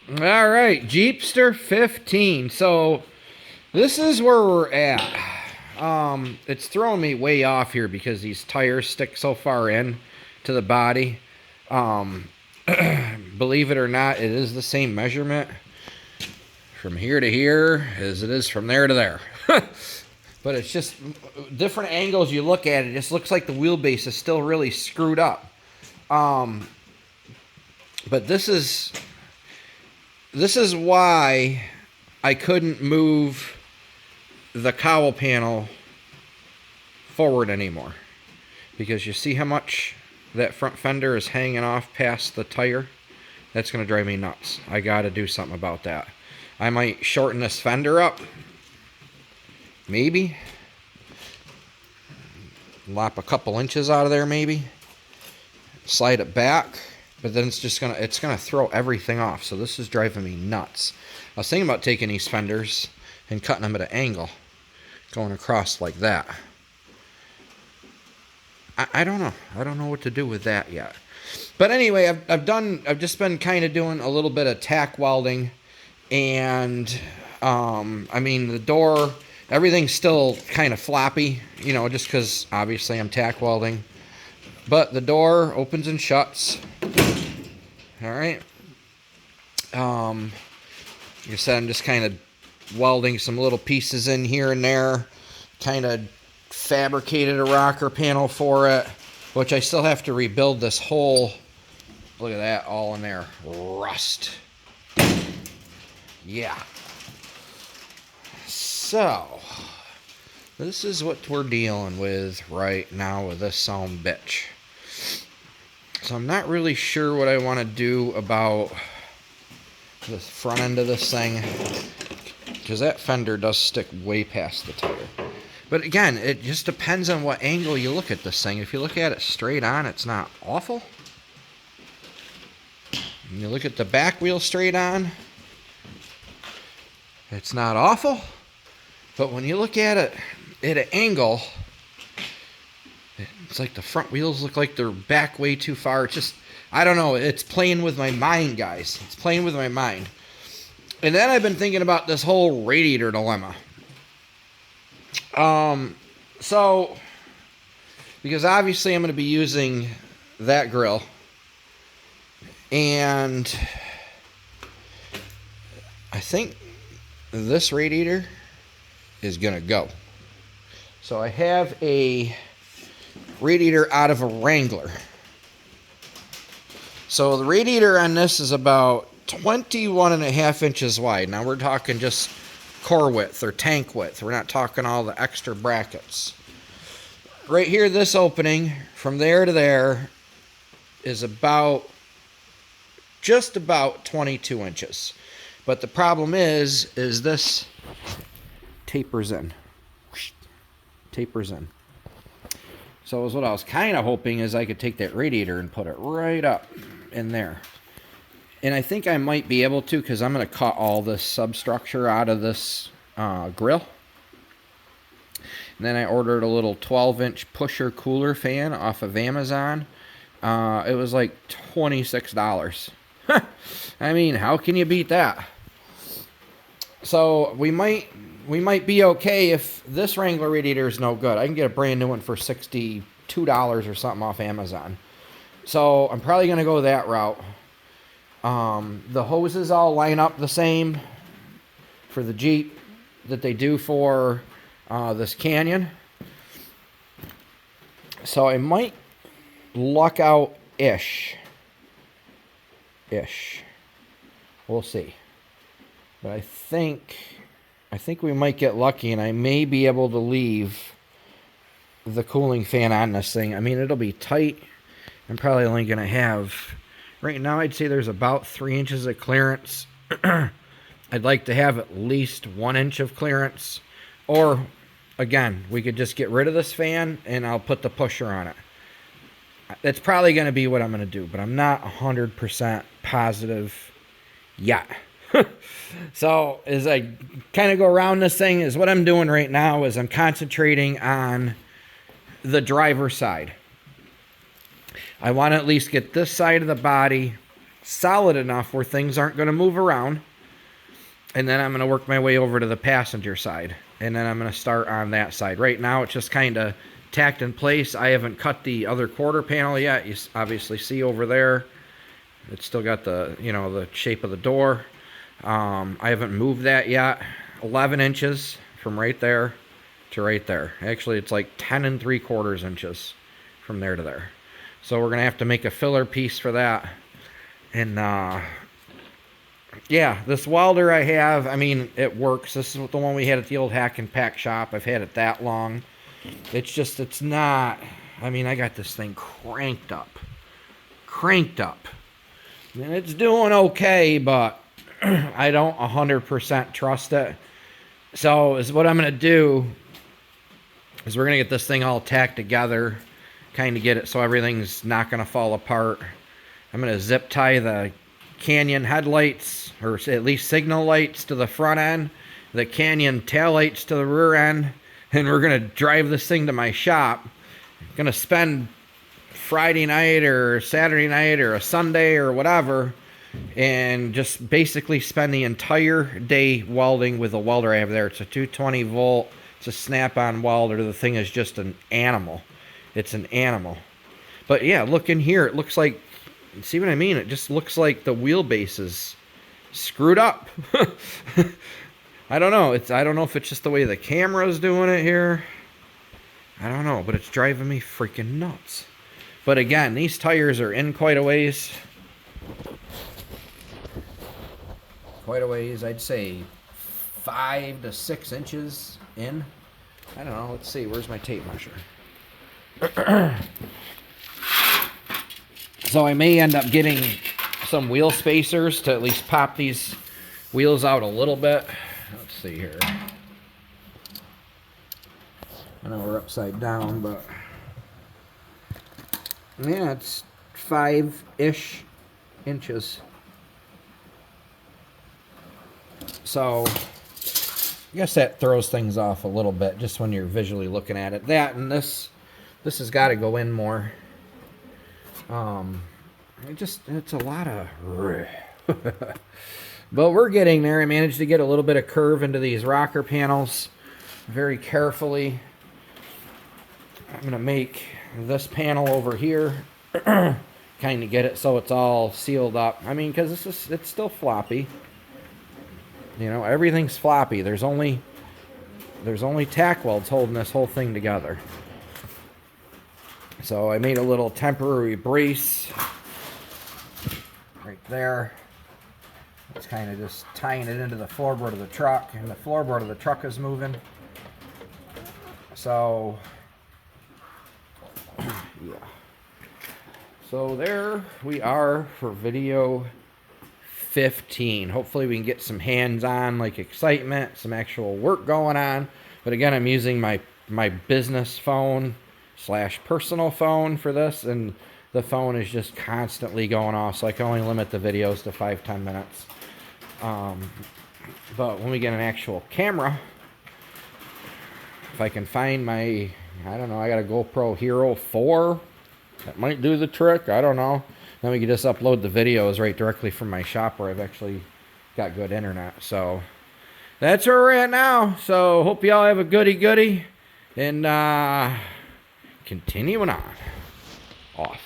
All right, Jeepster 15. So this is where we're at. It's throwing me way off here because these tires stick so far in to the body. Um, Believe it or not, it is the same measurement from here to here as it is from there to there. But it's just different angles you look at it. It just looks like the wheelbase is still really screwed up. But this is why I couldn't move the cowl panel forward anymore, because you see how much that front fender is hanging off past the tire. That's going to drive me nuts. I got to do something about that. I might shorten this fender up, maybe lop a couple inches out of there, maybe slide it back, but then it's gonna throw everything off. So this is driving me nuts. I was thinking about taking these fenders and cutting them at an angle, going across like that. I don't know. I don't know what to do with that yet. But anyway, I've just been kind of doing a little bit of tack welding, and I mean, the door, everything's still kind of floppy, you know, just because obviously I'm tack welding. But the door opens and shuts. All right. Like I said, I'm just kind of welding some little pieces in here and there. Kind of fabricated a rocker panel for it, which I still have to rebuild this whole, look at that, all in there, rust. Yeah. So, this is what we're dealing with right now with this son bitch. So I'm not really sure what I want to do about the front end of this thing, because that fender does stick way past the tire. But again, it just depends on what angle you look at this thing. If you look at it straight on, it's not awful. And you look at the back wheel straight on, it's not awful. But when you look at it at an angle, it's like the front wheels look like they're back way too far. It's just, I don't know. It's playing with my mind, guys. It's playing with my mind. And then I've been thinking about this whole radiator dilemma. So, because obviously I'm going to be using that grill, and I think this radiator is going to go. So I have a radiator out of a Wrangler. So the radiator on this is about 21.5 inches wide. Now we're talking just core width or tank width. We're not talking all the extra brackets. Right here, this opening from there to there is just about 22 inches. But the problem is this tapers in. Tapers in. So what I was kind of hoping is I could take that radiator and put it right up in there. And I think I might be able to, because I'm going to cut all this substructure out of this grill. And then I ordered a little 12-inch pusher cooler fan off of Amazon. It was like $26. I mean, how can you beat that? So we might be okay if this Wrangler radiator is no good. I can get a brand new one for $62 or something off Amazon. So I'm probably going to go that route. The hoses all line up the same for the Jeep that they do for this Canyon. So I might luck out-ish. We'll see. But I think we might get lucky, and I may be able to leave the cooling fan on this thing. I mean, it'll be tight. I'm probably only going to have, right now I'd say there's about 3 inches of clearance. I'd like to have at least 1 inch of clearance. Or, again, we could just get rid of this fan, and I'll put the pusher on it. That's probably going to be what I'm going to do, but I'm not 100% positive yet. So as I kind of go around this thing, is what I'm doing right now is I'm concentrating on the driver's side. I want to at least get this side of the body solid enough where things aren't going to move around. And then I'm going to work my way over to the passenger side. And then I'm going to start on that side. Right now, it's just kind of tacked in place. I haven't cut the other quarter panel yet. You obviously see over there, it's still got the, you know, the shape of the door. I haven't moved that yet. 11 inches from right there to right there. Actually, it's like 10 3/4 inches from there to there. So we're going to have to make a filler piece for that. And, yeah, this welder I have, I mean, it works. This is the one we had at the old Hack and Pack shop. I've had it that long. It's just, it's not, I mean, I got this thing cranked up. And it's doing okay, but I don't 100% trust it. So is what I'm going to do is we're going to get this thing all tacked together, kind of get it so everything's not going to fall apart. I'm going to zip tie the Canyon headlights, or at least signal lights, to the front end, the Canyon tail lights to the rear end, and we're going to drive this thing to my shop. I'm going to spend Friday night or Saturday night or a Sunday or whatever, and just basically spend the entire day welding with the welder I have there. It's a 220 volt, it's a snap-on welder. The thing is just an animal. It's an animal. But yeah, look in here, it looks like, see what I mean? It just looks like the wheelbase is screwed up. I don't know. I don't know if it's just the way the camera's doing it here. I don't know, but it's driving me freaking nuts. But again, these tires are in quite a ways. Quite a ways, I'd say 5 to 6 inches in. I don't know. Let's see. Where's my tape measure? So I may end up getting some wheel spacers to at least pop these wheels out a little bit. Let's see here. I know we're upside down, but yeah, it's 5-ish inches. So I guess that throws things off a little bit just when you're visually looking at it. That and this has got to go in more. It's a lot of but we're getting there. I managed to get a little bit of curve into these rocker panels very carefully. I'm gonna make this panel over here kind of get it so it's all sealed up. I mean, because it's still floppy, you know, everything's floppy. There's only tack welds holding this whole thing together. So I made a little temporary brace right there. It's kind of just tying it into the floorboard of the truck, and the floorboard of the truck is moving. So, yeah. So there we are for video 15. Hopefully we can get some hands-on, like, excitement, some actual work going on. But again, I'm using my business phone / personal phone for this, and the phone is just constantly going off, so I can only limit the videos to 5-10 minutes. But when we get an actual camera, if I can find my, I don't know, I got a GoPro Hero 4, that might do the trick, I don't know. Then we can just upload the videos right directly from my shop where I've actually got good internet. So that's where we're at now. So hope y'all have a goody, and continuing on. Off.